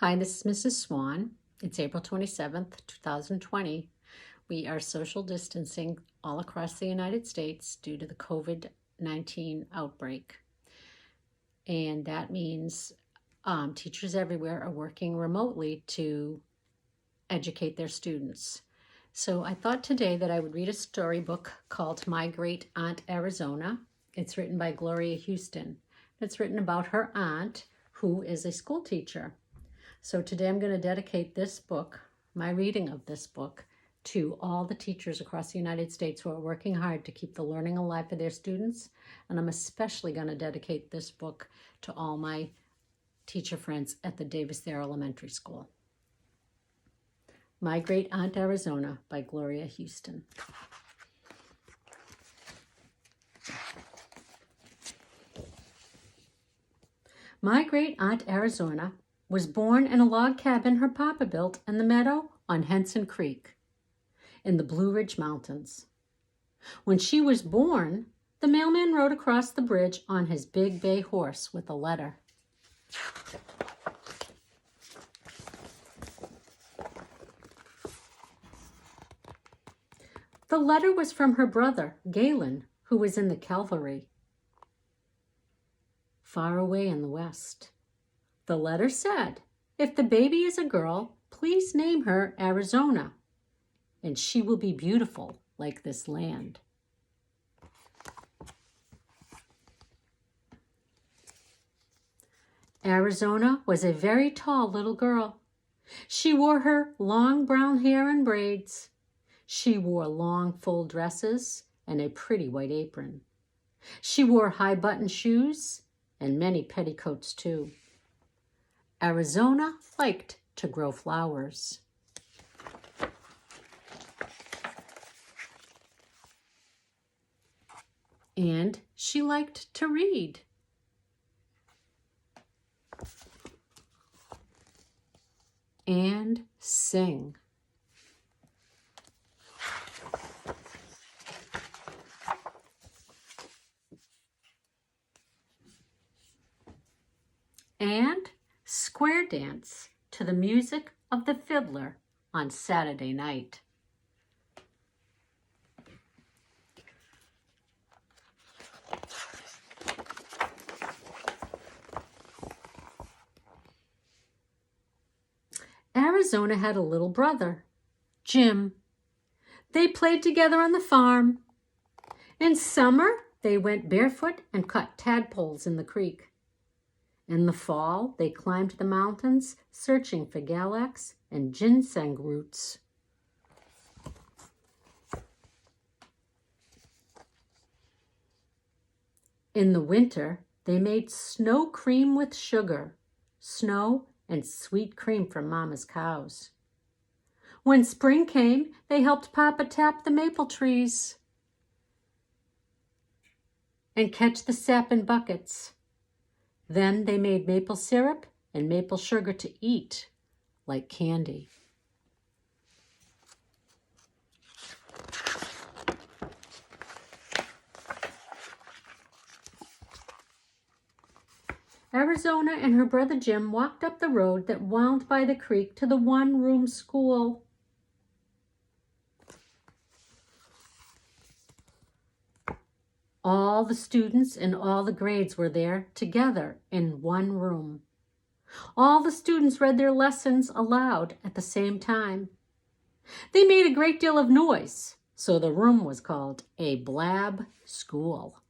Hi, this is Mrs. Swan. It's April 27th, 2020. We are social distancing all across the United States due to the COVID-19 outbreak. And that means teachers everywhere are working remotely to educate their students. So I thought today that I would read a storybook called My Great Aunt Arizona. It's written by Gloria Houston. It's written about her aunt, who is a school teacher. So today I'm going to dedicate this book, my reading of this book, to all the teachers across the United States who are working hard to keep the learning alive for their students. And I'm especially going to dedicate this book to all my teacher friends at the Davis Thayer Elementary School. My Great Aunt Arizona by Gloria Houston. My Great Aunt Arizona was born in a log cabin her papa built in the meadow on Henson Creek in the Blue Ridge Mountains. When she was born, the mailman rode across the bridge on his big bay horse with a letter. The letter was from her brother, Galen, who was in the cavalry, far away in the west. The letter said, if the baby is a girl, please name her Arizona, and she will be beautiful like this land. Arizona was a very tall little girl. She wore her long brown hair in braids. She wore long full dresses and a pretty white apron. She wore high button shoes and many petticoats too. Arizona liked to grow flowers. And she liked to read. And sing. And square dance to the music of the fiddler on Saturday night. Arizona had a little brother, Jim. They played together on the farm. In summer, they went barefoot and caught tadpoles in the creek. In the fall, they climbed the mountains, searching for galax and ginseng roots. In the winter, they made snow cream with sugar, snow and sweet cream from Mama's cows. When spring came, they helped Papa tap the maple trees and catch the sap in buckets. Then they made maple syrup and maple sugar to eat like candy. Arizona and her brother Jim walked up the road that wound by the creek to the one-room school. All the students and all the grades were there together in one room. All the students read their lessons aloud at the same time. They made a great deal of noise, so the room was called a blab school.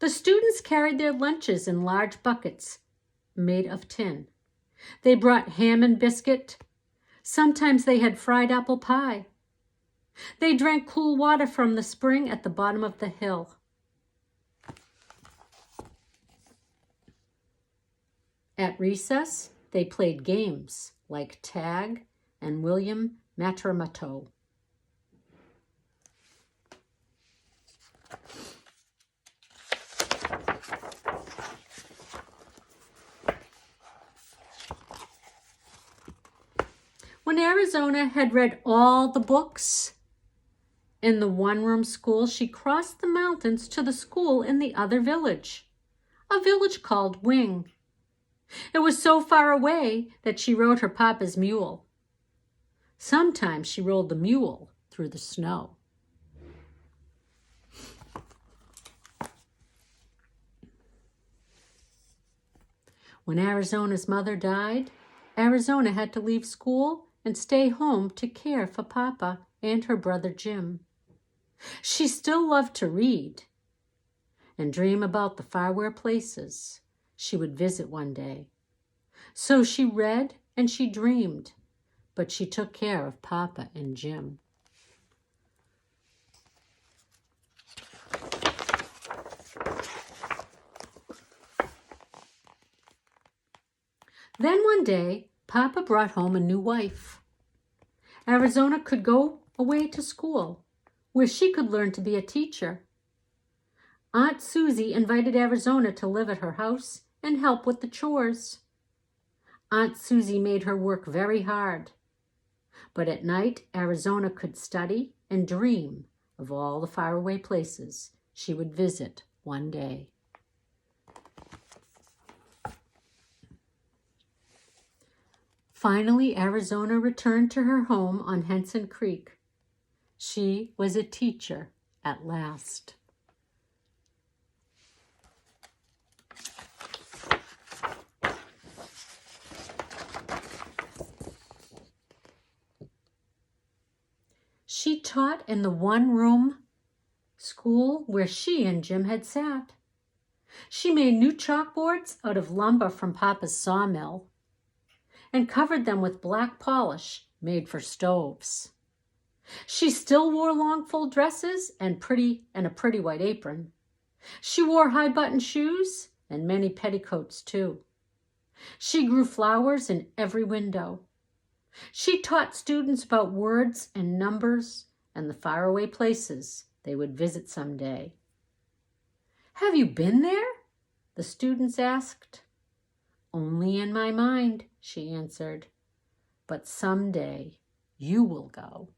The students carried their lunches in large buckets made of tin. They brought ham and biscuit. Sometimes they had fried apple pie. They drank cool water from the spring at the bottom of the hill. At recess, they played games like tag and William Mattermato. When Arizona had read all the books In the one-room school, she crossed the mountains to the school in the other village, a village called Wing. It was so far away that she rode her papa's mule. Sometimes she rolled the mule through the snow. When Arizona's mother died, Arizona had to leave school and stay home to care for Papa and her brother Jim. She still loved to read and dream about the faraway places she would visit one day. So she read and she dreamed, but she took care of Papa and Jim. Then one day, Papa brought home a new wife. Arizona could go away to school, where she could learn to be a teacher. Aunt Susie invited Arizona to live at her house and help with the chores. Aunt Susie made her work very hard, but at night, Arizona could study and dream of all the faraway places she would visit one day. Finally, Arizona returned to her home on Henson Creek. She was a teacher at last. She taught in the one-room school where she and Jim had sat. She made new chalkboards out of lumber from Papa's sawmill and covered them with black polish made for stoves. She still wore long full dresses and a pretty white apron. She wore high-button shoes and many petticoats too. She grew flowers in every window. She taught students about words and numbers and the faraway places they would visit someday. "Have you been there?" the students asked. "Only in my mind," she answered. "But someday you will go."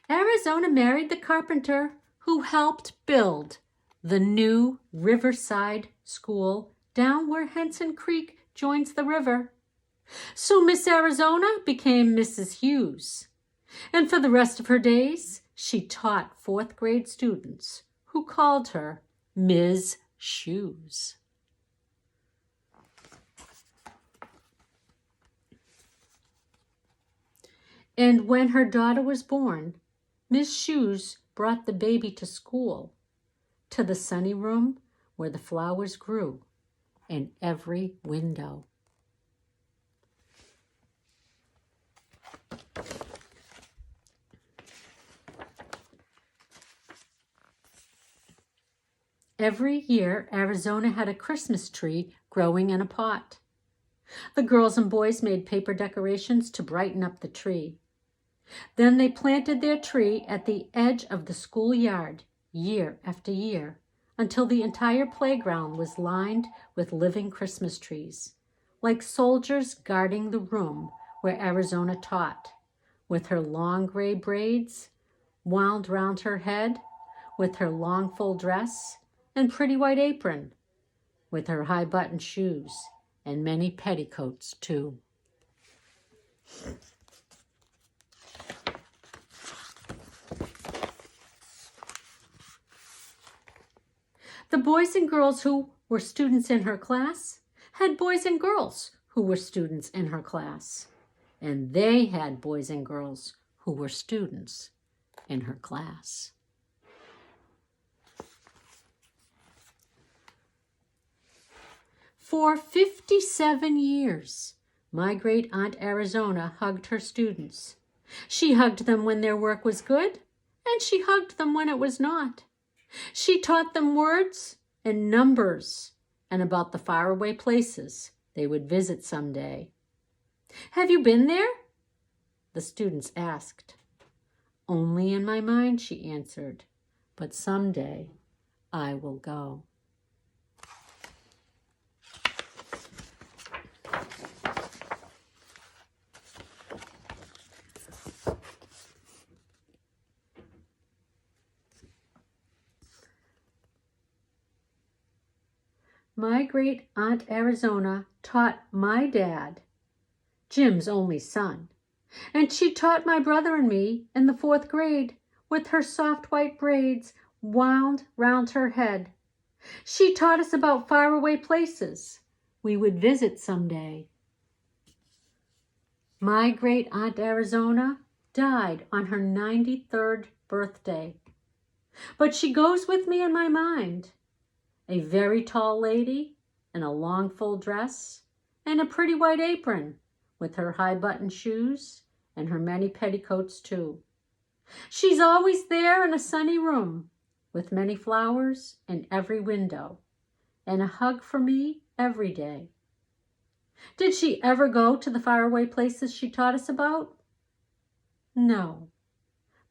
Arizona married the carpenter who helped build the new Riverside School down where Henson Creek joins the river. So Miss Arizona became Mrs. Hughes, and for the rest of her days, she taught fourth grade students who called her Ms. Shoes. And when her daughter was born, Miss Shoes brought the baby to school, to the sunny room where the flowers grew in every window. Every year, Arizona had a Christmas tree growing in a pot. The girls and boys made paper decorations to brighten up the tree. Then they planted their tree at the edge of the schoolyard year after year until the entire playground was lined with living Christmas trees, like soldiers guarding the room where Arizona taught, with her long gray braids wound round her head, with her long full dress and pretty white apron, with her high-buttoned shoes and many petticoats too. The boys and girls who were students in her class had boys and girls who were students in her class, and they had boys and girls who were students in her class. For 57 years, my great aunt Arizona hugged her students. She hugged them when their work was good, and she hugged them when it was not. She taught them words and numbers and about the faraway places they would visit someday. "Have you been there?" the students asked. "Only in my mind," she answered, "but someday I will go." My great aunt Arizona taught my dad, Jim's only son, and she taught my brother and me in the 4th grade with her soft white braids wound round her head. She taught us about faraway places we would visit someday. My great aunt Arizona died on her 93rd birthday, but she goes with me in my mind. A very tall lady in a long full dress and a pretty white apron with her high button shoes and her many petticoats too. She's always there in a sunny room with many flowers in every window and a hug for me every day. Did she ever go to the faraway places she taught us about? No,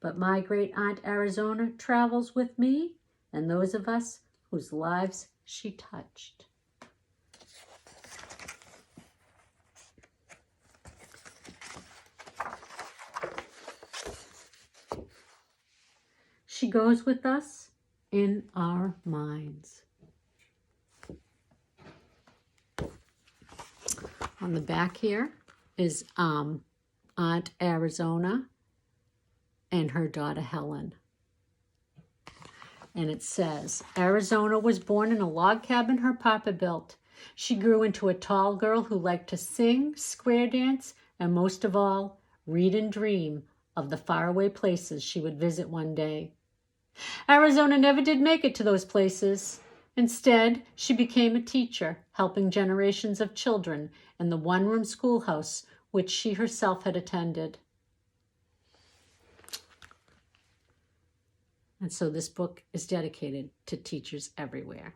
but my great aunt Arizona travels with me and those of us whose lives she touched. She goes with us in our minds. On the back here is Aunt Arizona and her daughter Helen. And it says, Arizona was born in a log cabin her papa built. She grew into a tall girl who liked to sing, square dance, and most of all, read and dream of the faraway places she would visit one day. Arizona never did make it to those places. Instead, she became a teacher, helping generations of children in the one-room schoolhouse which she herself had attended. And so this book is dedicated to teachers everywhere.